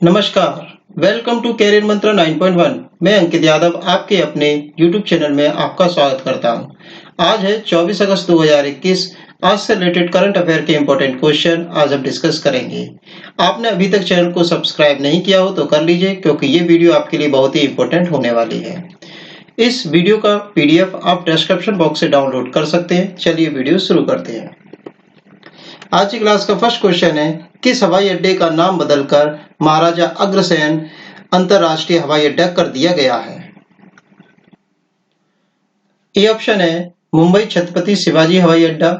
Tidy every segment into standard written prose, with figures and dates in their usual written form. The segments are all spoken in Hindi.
नमस्कार, वेलकम टू कैरियर मंत्र 9.1। मैं अंकित यादव आपके अपने YouTube चैनल में आपका स्वागत करता हूं। आज है 24 अगस्त 2021। आज से रिलेटेड करंट अफेयर के इंपॉर्टेंट क्वेश्चन आज हम डिस्कस करेंगे। आपने अभी तक चैनल को सब्सक्राइब नहीं किया हो तो कर लीजिए, क्योंकि ये वीडियो आपके लिए बहुत ही इंपॉर्टेंट होने वाली है। इस वीडियो का PDF आप डिस्क्रिप्शन बॉक्स से डाउनलोड कर सकते हैं। चलिए वीडियो शुरू करते हैं। आज की क्लास का फर्स्ट क्वेश्चन है, किस हवाई अड्डे का नाम बदलकर महाराजा अग्रसेन अंतरराष्ट्रीय हवाई अड्डा कर दिया गया है? ए ऑप्शन है मुंबई छत्रपति शिवाजी हवाई अड्डा,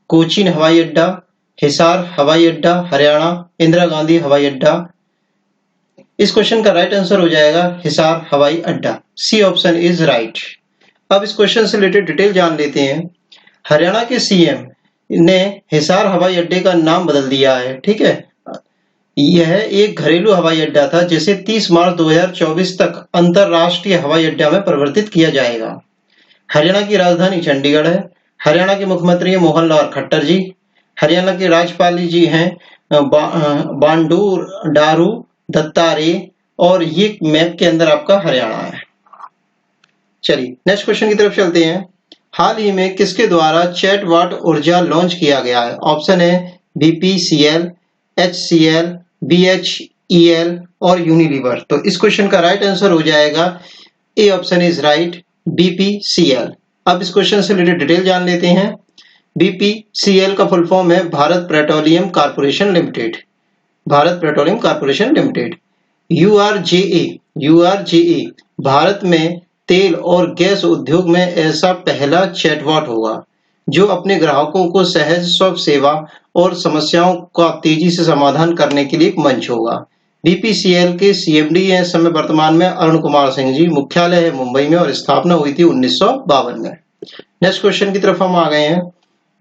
कोचीन हवाई अड्डा, हिसार हवाई अड्डा हरियाणा, इंदिरा गांधी हवाई अड्डा। इस क्वेश्चन का राइट आंसर हो जाएगा हिसार हवाई अड्डा। C option is right. अब इस क्वेश्चन से रिलेटेड डिटेल जान लेते हैं। हरियाणा के सीएम ने हिसार हवाई अड्डे का नाम बदल दिया है। ठीक है, यह एक घरेलू हवाई अड्डा था जिसे 30 मार्च 2024 तक अंतरराष्ट्रीय हवाई अड्डा में परिवर्तित किया जाएगा। हरियाणा की राजधानी चंडीगढ़ है। हरियाणा के मुख्यमंत्री हैं मोहन लाल खट्टर जी। हरियाणा के राज्यपाल जी हैं बंडारू दत्तात्रेय, और ये मैप के अंदर आपका हरियाणा है। चलिए नेक्स्ट क्वेश्चन की तरफ चलते हैं। हाल ही में किसके द्वारा चैटबॉट ऊर्जा लॉन्च किया गया है? ऑप्शन है BPCL, HCL, BHEL और यूनिलीवर। तो इस क्वेश्चन का राइट आंसर हो जाएगा ए ऑप्शन इज राइट, BPCL। अब इस क्वेश्चन से रिलेटेड डिटेल जान लेते हैं। BPCL का फुल फॉर्म है Bharat petroleum corporation limited. Bharat petroleum corporation limited. URJA Bharat में तेल और गैस उद्योग में ऐसा पहला चैटबॉट होगा जो अपने ग्राहकों को सहज स्व सेवा और समस्याओं का तेजी से समाधान करने के लिए एक मंच होगा। BPCL के CMD हैं इस समय वर्तमान में अरुण कुमार सिंह जी। मुख्यालय है मुंबई में और स्थापना हुई थी 1952 में। नेक्स्ट क्वेश्चन की तरफ हम आ गए हैं।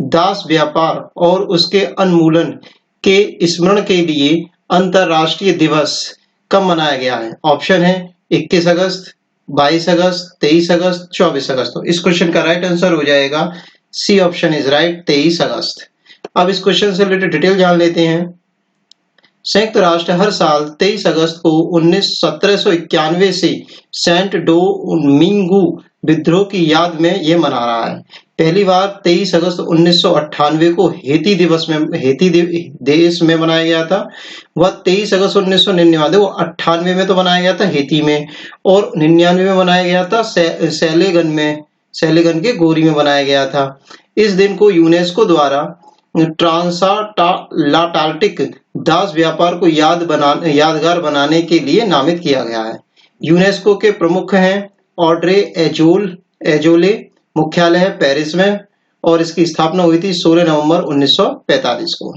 दास व्यापार और उसके उन्मूलन के स्मरण के लिए अंतरराष्ट्रीय दिवस कब मनाया गया है? ऑप्शन है 21 अगस्त, 22 अगस्त, 23 अगस्त, 24 अगस्त। तो इस क्वेश्चन का राइट आंसर हो जाएगा सी ऑप्शन इज राइट, 23 अगस्त। अब इस क्वेश्चन से रिलेटेड डिटेल जान लेते हैं। संयुक्त राष्ट्र हर साल 23 अगस्त को 1791 से सेंट डोमिंगो विद्रोह की याद में यह मना रहा है। पहली बार 23 अगस्त 1998 को हेती देश में मनाया गया था। वह 23 अगस्त 1999 को 98 में तो मनाया गया था हेती में, और 99 में मनाया गया था सैलेगन के गोरी में बनाया गया था। इस दिन को यूनेस्को द्वारा ट्रांसअटलांटिक दास व्यापार को यादगार बनाने के लिए नामित किया गया है। यूनेस्को के प्रमुख हैं ऑड्रे एजोले। मुख्यालय है पेरिस में और इसकी स्थापना हुई थी 16 नवंबर 1945 को।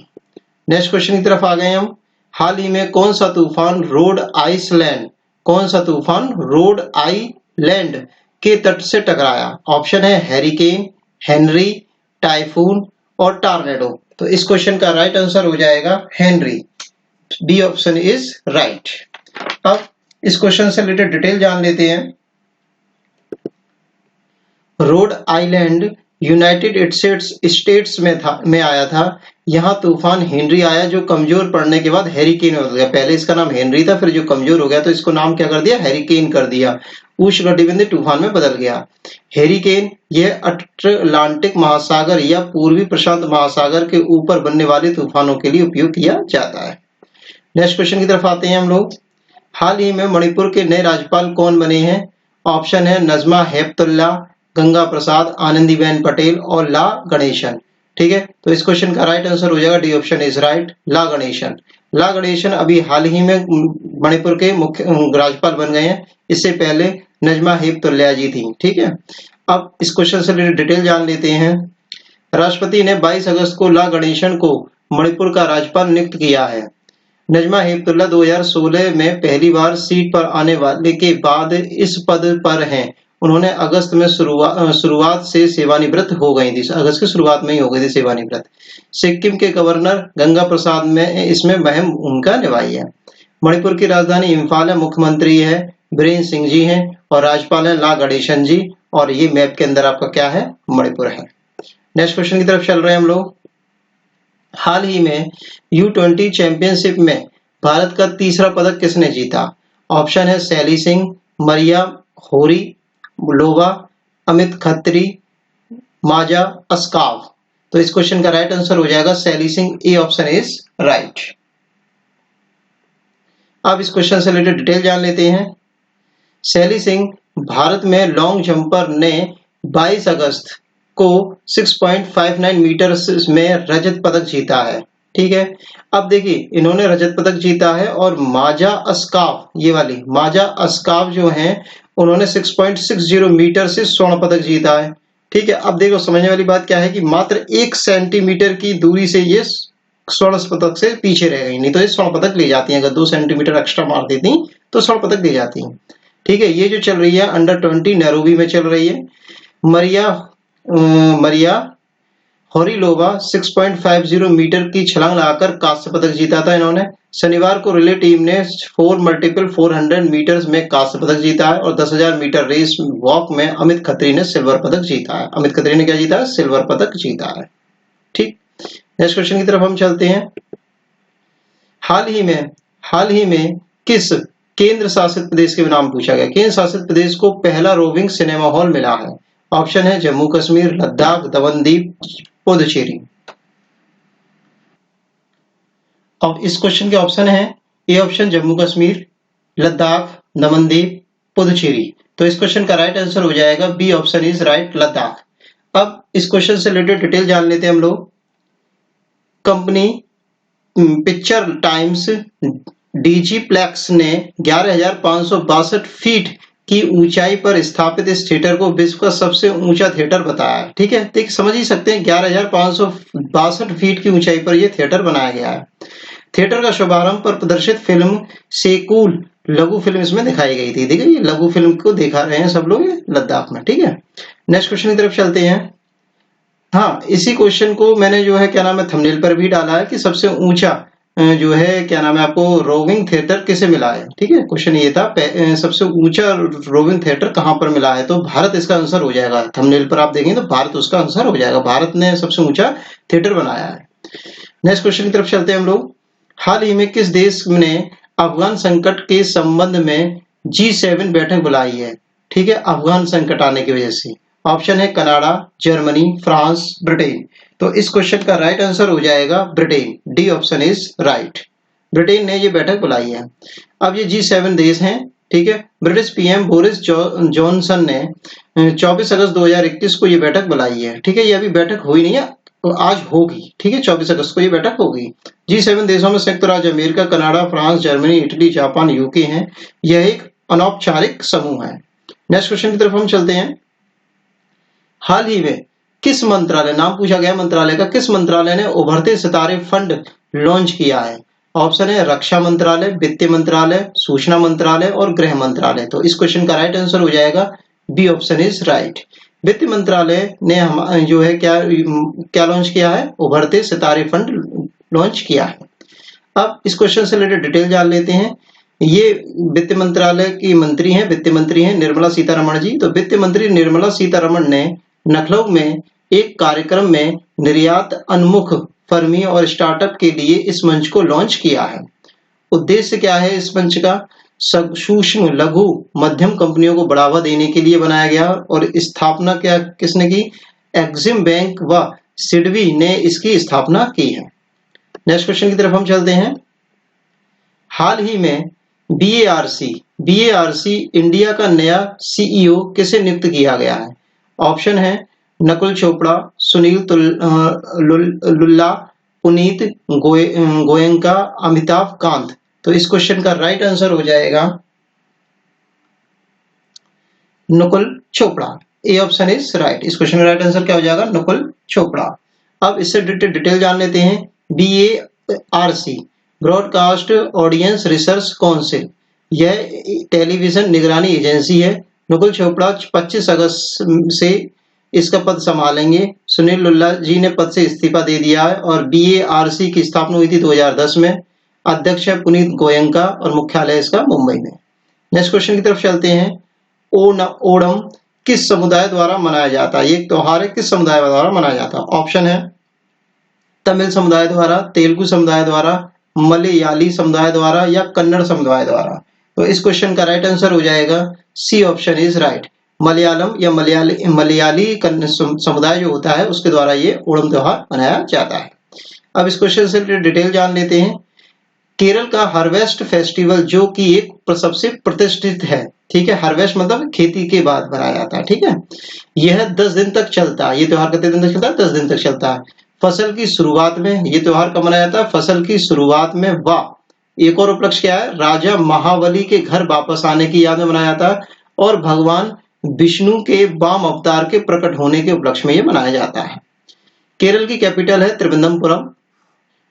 नेक्स्ट क्वेश्चन की तरफ आ गए हम। हाल ही में कौन सा तूफान रोड आइलैंड के तट से टकराया? ऑप्शन है हैरिकेन, हेनरी, टाइफून और टॉर्नेडो। तो इस क्वेश्चन का राइट आंसर हो जाएगा Henry. B option is right. अब इस क्वेश्चन से रिलेटेड डिटेल जान लेते हैं। रोड आइलैंड यूनाइटेड स्टेट्स में आया था। यहाँ तूफान हेनरी आया जो कमजोर पड़ने के बाद हैरिकेन हो गया। पहले इसका नाम हेनरी था, फिर जो कमजोर हो गया तो इसको नाम क्या कर दिया? हैरिकेन कर दिया। उष्णकटिबंधीय तूफान में बदल गया। हैरिकेन यह अटलांटिक महासागर या पूर्वी प्रशांत महासागर के ऊपर बनने वाले तूफानों के लिए उपयोग किया जाता है। नेक्स्ट क्वेश्चन की तरफ आते हैं हम लोग। हाल ही में मणिपुर के नए राज्यपाल कौन बने हैं? ऑप्शन है नजमा हेपतुल्ला, गंगा प्रसाद, आनंदीबेन पटेल और ला गणेशन। ठीक है, तो इस क्वेश्चन का राइट आंसर हो जाएगा डी ऑप्शन इज राइट, ला गणेशन। ला गणेशन अभी हाल ही में मणिपुर के मुख्य राज्यपाल बन गए हैं। इससे पहले नजमा हेपतुल्ला जी थी। ठीक है, अब इस क्वेश्चन से डिटेल जान लेते हैं। राष्ट्रपति ने 22 अगस्त को ला गणेशन को मणिपुर का राज्यपाल नियुक्त किया है। नजमा हेपतुल्ला 2016 में पहली बार सीट पर आने वाले के बाद इस पद पर हैं। उन्होंने अगस्त में शुरुआत से सेवानिवृत्त हो गई थी। अगस्त की शुरुआत में ही हो गई थी सेवानिवृत्त। सिक्किम के गवर्नर गंगा प्रसाद में इसमें अहम भूमिका निभाई है। मणिपुर की राजधानी इम्फाल है। मुख्यमंत्री है बीरेन सिंह जी हैं और राज्यपाल है ला गणेशन जी। और ये मैप के अंदर आपका क्या है? मणिपुर है। नेक्स्ट क्वेश्चन की तरफ चल रहे हैं हम लोग। हाल ही में U20 चैंपियनशिप में भारत का तीसरा पदक किसने जीता? ऑप्शन है सैली सिंह, मरिया होरी लोबा, अमित खत्री, माजा अस्काव। तो इस क्वेश्चन का राइट आंसर हो जाएगा Sally Singh. A option is right. अब इस क्वेश्चन से रिलेटेड डिटेल जान लेते हैं। सैली सिंह भारत में लॉन्ग जंपर ने 22 अगस्त को 6.59 मीटर में रजत पदक जीता है। ठीक है, अब देखिए इन्होंने रजत पदक जीता है और माजा अस्काव, ये वाली माजा अस्काव जो हैं उन्होंने 6.60 मीटर से स्वर्ण पदक जीता है। ठीक है, अब देखो समझने वाली बात क्या है कि मात्र 1 सेंटीमीटर की दूरी से ये स्वर्ण पदक से पीछे रह गई, नहीं तो ये स्वर्ण पदक ले जाती हैं। अगर 2 सेंटीमीटर एक्स्ट्रा मार देती तो स्वर्ण पदक ले जाती हैं। ठीक है, ये जो चल रही है अंडर 20 नैरोबी में चल रही है। मरिया होरिलोवा 6.50 मीटर की छलांग लगाकर कांस्य पदक जीता था इन्होंने। शनिवार को रिले टीम ने 4x400 मीटर में कांस्य पदक जीता है और 10,000 मीटर रेस वॉक में अमित खत्री ने सिल्वर पदक जीता है। अमित खत्री ने क्या जीता है? सिल्वर पदक जीता है। ठीक, नेक्स्ट क्वेश्चन की तरफ हम चलते हैं। हाल ही में किस केंद्र शासित प्रदेश के नाम पूछा गया? केंद्र शासित प्रदेश को पहला रोविंग सिनेमा हॉल मिला है। ऑप्शन है जम्मू कश्मीर, लद्दाख, दमनदीप, पुदुचेरी। अब इस क्वेश्चन के ऑप्शन है ए ऑप्शन जम्मू कश्मीर, लद्दाख, दमनदीप, पुदुचेरी। तो इस क्वेश्चन का राइट आंसर हो जाएगा B option is right, Ladakh. अब इस क्वेश्चन से रिलेटेड डिटेल जान लेते हैं हम लोग। कंपनी पिक्चर टाइम्स डिजीप्लेक्स ने 11,562 फीट की ऊंचाई पर स्थापित इस थिएटर को विश्व का सबसे ऊंचा थिएटर बताया है। ठीक है, तो समझ ही सकते हैं 11,562 फीट की ऊंचाई पर यह थिएटर बनाया गया है। थिएटर का शुभारंभ पर प्रदर्शित फिल्म सेकूल लघु फिल्म इसमें दिखाई गई थी। देखिए ये लघु फिल्म को देखा रहे हैं सब लोग लद्दाख में। ठीक है, नेक्स्ट क्वेश्चन की तरफ चलते हैं। हाँ, इसी क्वेश्चन को मैंने जो है क्या नाम है थंबनेल पर भी डाला है कि सबसे ऊंचा जो है क्या नाम है आपको रोविंग थिएटर किसे मिला है। ठीक है, क्वेश्चन ये था सबसे ऊंचा रोविंग थिएटर कहां पर मिला है, तो भारत इसका आंसर हो जाएगा। थंबनेल पर आप देखेंगे तो भारत उसका आंसर हो जाएगा। भारत ने सबसे ऊंचा थिएटर बनाया है। नेक्स्ट क्वेश्चन की तरफ चलते हैं हम लोग। हाल ही में किस देश ने अफगान संकट के संबंध में G7 बैठक बुलाई है? ठीक है, अफगान संकट आने की वजह से। ऑप्शन है कनाडा, जर्मनी, फ्रांस, ब्रिटेन। तो इस क्वेश्चन का राइट आंसर हो जाएगा Britain. D option is right, Britain ने ये बैठक बुलाई है। अब ये G7 देश हैं। ठीक है, ब्रिटिश पीएम बोरिस जॉनसन ने 24 अगस्त 2021 को ये बैठक बुलाई है। ठीक है, ये अभी बैठक हुई नहीं है, तो आज होगी। ठीक है, 24 अगस्त को ये बैठक होगी। G7 देशों में संयुक्त राज्य America, Canada, France, Germany, Italy, Japan, UK हैं। यह एक अनौपचारिक समूह है। नेक्स्ट क्वेश्चन की तरफ हम चलते हैं। हाल ही में किस मंत्रालय, नाम पूछा गया मंत्रालय का, किस मंत्रालय ने उभरते सितारे फंड लॉन्च किया है? ऑप्शन है रक्षा मंत्रालय, वित्त मंत्रालय, सूचना मंत्रालय और गृह मंत्रालय। तो इस क्वेश्चन का राइट आंसर हो जाएगा बी ऑप्शन इज राइट। वित्त मंत्रालय ने हम जो है क्या लॉन्च किया है? उभरते सितारे फंड लॉन्च किया है। अब इस क्वेश्चन से रिलेटेड डिटेल जान लेते हैं। ये वित्त मंत्रालय की मंत्री हैं, वित्त मंत्री हैं निर्मला सीतारमण जी। तो वित्त मंत्री निर्मला सीतारमण ने लखनऊ में एक कार्यक्रम में निर्यात उन्मुख फर्मियों और स्टार्टअप के लिए इस मंच को लॉन्च किया है। उद्देश्य क्या है इस मंच का? सूक्ष्म, लघु, मध्यम कंपनियों को बढ़ावा देने के लिए बनाया गया और स्थापना क्या किसने की? एक्सिम बैंक व सिडबी ने इसकी स्थापना की है। नेक्स्ट क्वेश्चन की तरफ हम चलते हैं। हाल ही में बीएआरसी इंडिया का नया सीईओ किसे नियुक्त किया गया है? ऑप्शन है नकुल चोपड़ा, सुनील लुल्ला, पुनीत गोयंका, अमिताभ कांत। तो इस क्वेश्चन का राइट आंसर हो जाएगा नकुल चोपड़ा। ए ऑप्शन इज राइट। इस क्वेश्चन का राइट आंसर क्या हो जाएगा? नकुल चोपड़ा। अब इससे डिटेल जान लेते हैं। BARC broadcast audience research council, यह टेलीविजन निगरानी एजेंसी है। नकुल चोपड़ा 25 अगस्त से इसका पद संभालेंगे। सुनील लुल्ला जी ने पद से इस्तीफा दे दिया है और बीएआरसी की स्थापना हुई थी 2010 में। अध्यक्ष है पुनीत गोयंका और मुख्यालय इसका मुंबई में। नेक्स्ट क्वेश्चन की तरफ चलते हैं। ओणम किस समुदाय द्वारा मनाया जाता है? ये एक त्योहार है, किस समुदाय द्वारा मनाया जाता है? ऑप्शन है तमिल समुदाय द्वारा, तेलुगु समुदाय द्वारा, मलयाली समुदाय द्वारा या कन्नड़ समुदाय द्वारा? तो इस क्वेश्चन का राइट आंसर हो जाएगा C option is right. Malayalam या मलयाली समुदाय जो होता है उसके द्वारा ये ओणम त्योहार मनाया जाता है। अब इस क्वेश्चन से डिटेल जान लेते हैं। केरल का हार्वेस्ट फेस्टिवल जो कि एक सबसे प्रतिष्ठित है, ठीक है, हार्वेस्ट मतलब खेती के बाद मनाया जाता है, ठीक है, यह 10 दिन तक चलता है। ये त्योहार कितने दिन तक चलता है? 10 दिन तक चलता है। फसल की शुरुआत में ये त्योहार कब मनाया जाता है? फसल की शुरुआत में। वाह, एक और उपलक्ष्य क्या है? राजा महाबली के घर वापस आने की याद में मनाया जाता है और भगवान विष्णु के वाम अवतार के प्रकट होने के उपलक्ष्य में ये मनाया जाता है। केरल की कैपिटल है त्रिवेंद्रपुरम।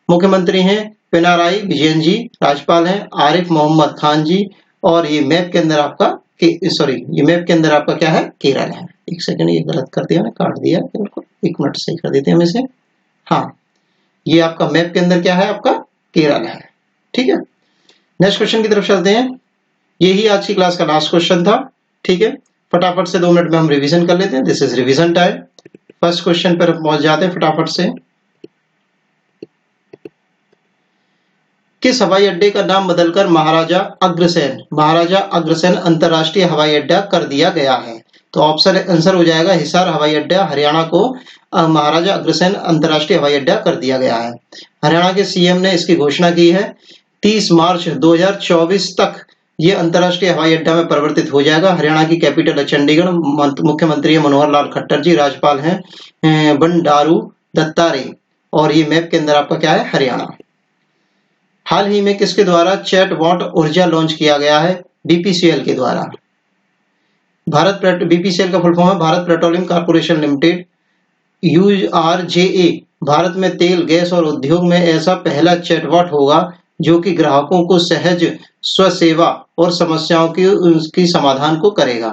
मुख्यमंत्री हैं पिनाराई विजयन जी। राज्यपाल हैं आरिफ मोहम्मद खान जी। और ये मैप के अंदर आपका ये मैप के अंदर आपका क्या है? केरल है। एक सेकंड, ये गलत कर दिया, काट दिया, एक मिनट सही कर देते हैं हम इसे। हाँ, ये आपका मैप के अंदर क्या है? आपका केरल है, ठीक है। नेक्स्ट क्वेश्चन की तरफ चलते हैं। यही आज की क्लास का लास्ट क्वेश्चन था, ठीक है। फटाफट से 2 मिनट में हम रिवीजन कर लेते हैं। This is revision time. First question पर पहुंच जाते हैं फटाफट से। किस हवाई अड्डे का नाम बदलकर महाराजा अग्रसेन अंतरराष्ट्रीय हवाई अड्डा कर दिया गया है? तो ऑप्शन आंसर हो जाएगा हिसार हवाई अड्डा, हरियाणा को महाराजा अग्रसेन अंतरराष्ट्रीय हवाई अड्डा कर दिया गया है। हरियाणा के सीएम ने इसकी घोषणा की है। 30 मार्च 2024 तक ये अंतरराष्ट्रीय हवाई अड्डा में परिवर्तित हो जाएगा। हरियाणा की कैपिटल है चंडीगढ़। मुख्यमंत्री है मनोहर लाल खट्टर जी। राज्यपाल हैं बंडारू दत्तात्रेय। और ये मैप के अंदर आपका क्या है? हरियाणा। हाल ही में किसके द्वारा चैटबॉट ऊर्जा लॉन्च किया गया है? बीपीसीएल के द्वारा। बीपीसीएल का फुल फॉर्म है Bharat petroleum corporation limited. URJA Bharat में तेल, गैस और उद्योग में ऐसा पहला चैटबॉट होगा जो कि ग्राहकों को सहज स्वसेवा और समस्याओं की समाधान को करेगा।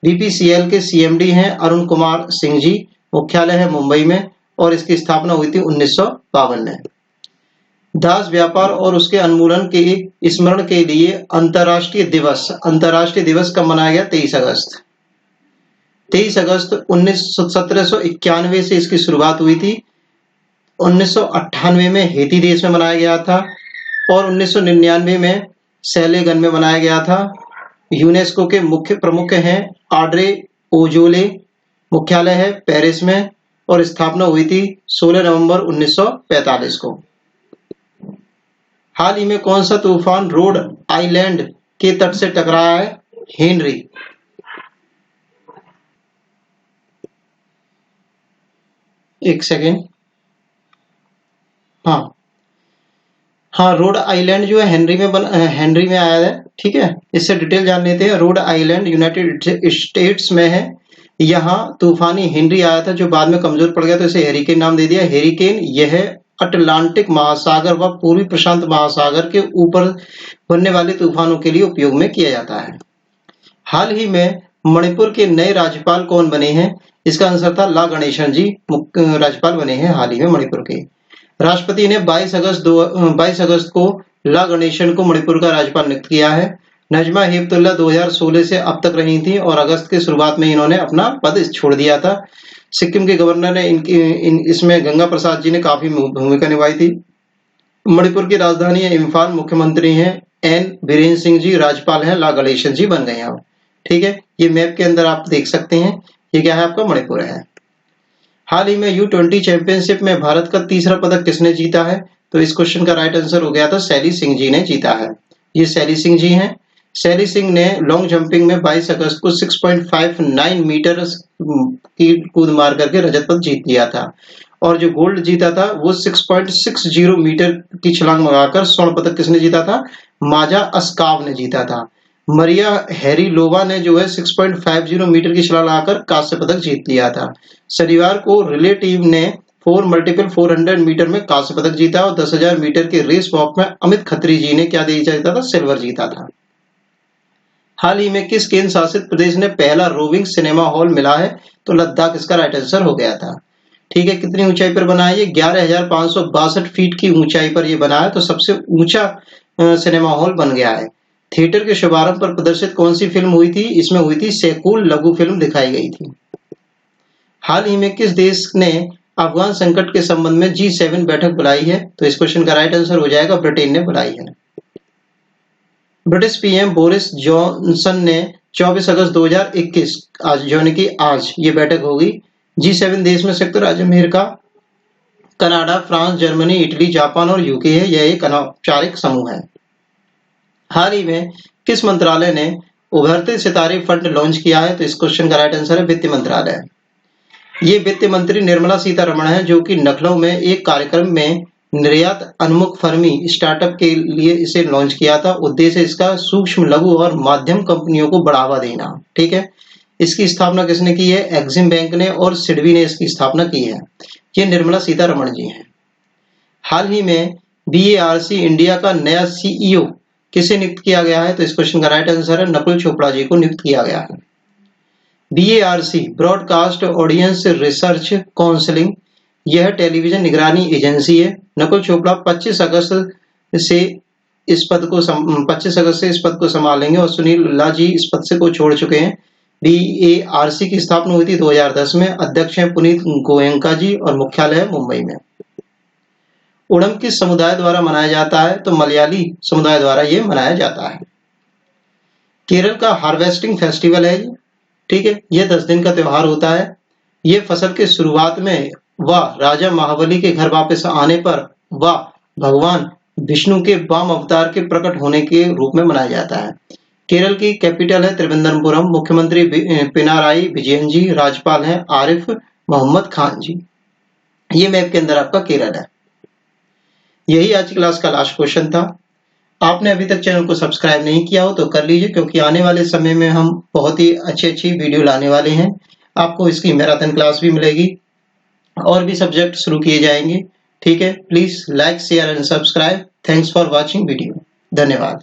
बीपीसीएल के सीएमडी हैं अरुण कुमार सिंह जी। मुख्यालय है मुंबई में और इसकी स्थापना हुई थी 1952 में। दास व्यापार और उसके उन्मूलन के स्मरण के लिए अंतर्राष्ट्रीय दिवस कब मनाया गया? 23 अगस्त। 23 अगस्त 1791 से इसकी शुरुआत हुई थी। 1998 में हेती देश में मनाया गया था और 1999 में सेलेगन में मनाया गया था। यूनेस्को के मुख्य प्रमुख हैं आड्रे ओजोले। मुख्यालय है पेरिस में और स्थापना हुई थी 16 नवंबर 1945 को। हाल ही में कौन सा तूफान रोड आइलैंड के तट से टकराया है? हेनरी। एक सेकेंड। हाँ, रोड आइलैंड जो है हेनरी में आया है, ठीक है। इससे डिटेल जान लेते हैं। रोड आइलैंड यूनाइटेड स्टेट्स में है। यहाँ तूफानी हेनरी आया था जो बाद में कमजोर पड़ गया तो इसे हेरिकेन नाम दे दिया। हेरिकेन यह अटलांटिक महासागर व पूर्वी प्रशांत महासागर के ऊपर बनने वाले तूफानों के लिए उपयोग में किया जाता है। हाल ही में मणिपुर के नए राज्यपाल कौन बने हैं? इसका आंसर था ला गणेशन जी राज्यपाल बने हैं हाल ही में मणिपुर के। राष्ट्रपति ने 22 अगस्त को ला गणेशन को मणिपुर का राज्यपाल नियुक्त किया है। नजमा हेपतुल्ला 2016 से अब तक रही थी और अगस्त की शुरुआत में इन्होंने अपना पद छोड़ दिया था। सिक्किम के गवर्नर ने इसमें गंगा प्रसाद जी ने काफी भूमिका निभाई थी। मणिपुर की राजधानी है इम्फाल। मुख्यमंत्री हैं एन बीरेन्द्र सिंह जी। राज्यपाल हैं ला गणेशन जी बन गए हैं, ठीक है। ये मैप के अंदर आप देख सकते हैं, ये क्या है? आपका मणिपुर है। हाल ही में U20 चैंपियनशिप में भारत का तीसरा पदक किसने जीता है? तो इस क्वेश्चन का राइट आंसर हो गया था शैली सिंह जी ने जीता है। ये शैली सिंह जी हैं। शैली सिंह ने लॉन्ग जंपिंग में 22 अगस्त को 6.59 मीटर की कूद मार करके रजत पदक जीत लिया था और जो गोल्ड जीता था वो 6.60 मीटर की छलांग लगाकर स्वर्ण पदक किसने जीता था? माजा अस्काव ने जीता था। मरिया हैरिलोवा ने जो है 6.50 मीटर की छलांग लगाकर कांस्य पदक जीत लिया था। शनिवार को रिले टीम ने 4x400 मीटर में कांस्य पदक जीता और 10,000 मीटर के रेस वॉक में अमित खत्री जी ने क्या जीता था? सिल्वर जीता था। हाल ही में किस केंद्र शासित प्रदेश ने पहला रोविंग सिनेमा हॉल मिला है? तो लद्दाख इसका राइट आंसर हो गया था, ठीक है। कितनी ऊंचाई पर बना है? ये 11,562 फीट की ऊंचाई पर ये बना है, तो सबसे ऊंचा सिनेमा हॉल बन गया है। थिएटर के शुभारंभ पर प्रदर्शित कौन सी फिल्म हुई थी? इसमें हुई थी सेकुल लघु फिल्म दिखाई गई थी। हाल ही में किस देश ने अफगान संकट के संबंध में G7 बैठक बुलाई है? तो इस क्वेश्चन का राइट आंसर हो जाएगा ब्रिटेन ने बुलाई है। ब्रिटिश पीएम बोरिस जॉनसन ने 24 अगस्त 2021 आज यानी कि आज ये बैठक होगी। G7 देश में संयुक्त राज्य America, Canada, France, Germany, Italy, Japan और यूके है। यह एक अनौपचारिक समूह है। हाल ही में किस मंत्रालय ने उभरते सितारे फंड लॉन्च किया है? तो इस क्वेश्चन का राइट आंसर है वित्त मंत्रालय। ये वित्त मंत्री निर्मला सीतारमण है, जो कि लखनऊ में एक कार्यक्रम में निर्यात उन्मुख फर्मी स्टार्टअप के लिए इसे लॉन्च किया था। उद्देश्य इसका सूक्ष्म, लघु और माध्यम कंपनियों को बढ़ावा देना। ठीक है, इसकी स्थापना किसने की है? एक्सिम बैंक ने और सिडबी ने इसकी स्थापना की है। ये निर्मला सीतारमण जी हैं। हाल ही में BARC इंडिया का नया CEO किसे नियुक्त किया गया है? तो इस क्वेश्चन का राइट आंसर है नकुल चोपड़ा जी को नियुक्त किया गया है। BARC broadcast audience research counselling, यह टेलीविजन निगरानी एजेंसी है। नकुल चोपड़ा 25 अगस्त से इस पद को संभालेंगे और सुनील लल्ला जी इस पद से को छोड़ चुके हैं। BARC की स्थापना हुई थी 2010 में। अध्यक्ष हैं पुनीत गोयंका जी और मुख्यालय है मुंबई में। ओणम किस समुदाय द्वारा मनाया जाता है? तो मलयाली समुदाय द्वारा ये मनाया जाता है। केरल का हार्वेस्टिंग फेस्टिवल है। ठीक है, यह 10 दिन का त्योहार होता है। ये फसल के शुरुआत में व राजा महाबली के घर वापस आने पर व भगवान विष्णु के वाम अवतार के प्रकट होने के रूप में मनाया जाता है। केरल की कैपिटल है त्रिवेंद्रपुरम। मुख्यमंत्री पिनाराई विजयन जी, राज्यपाल हैं आरिफ मोहम्मद खान जी। ये मैप के अंदर आपका केरल है। यही आज की क्लास का लास्ट क्वेश्चन था। आपने अभी तक चैनल को सब्सक्राइब नहीं किया हो तो कर लीजिए, क्योंकि आने वाले समय में हम बहुत ही अच्छी वीडियो लाने वाले हैं। आपको इसकी मैराथन क्लास भी मिलेगी और भी सब्जेक्ट शुरू किए जाएंगे। ठीक है, please like, share and subscribe. Thanks for watching video. धन्यवाद।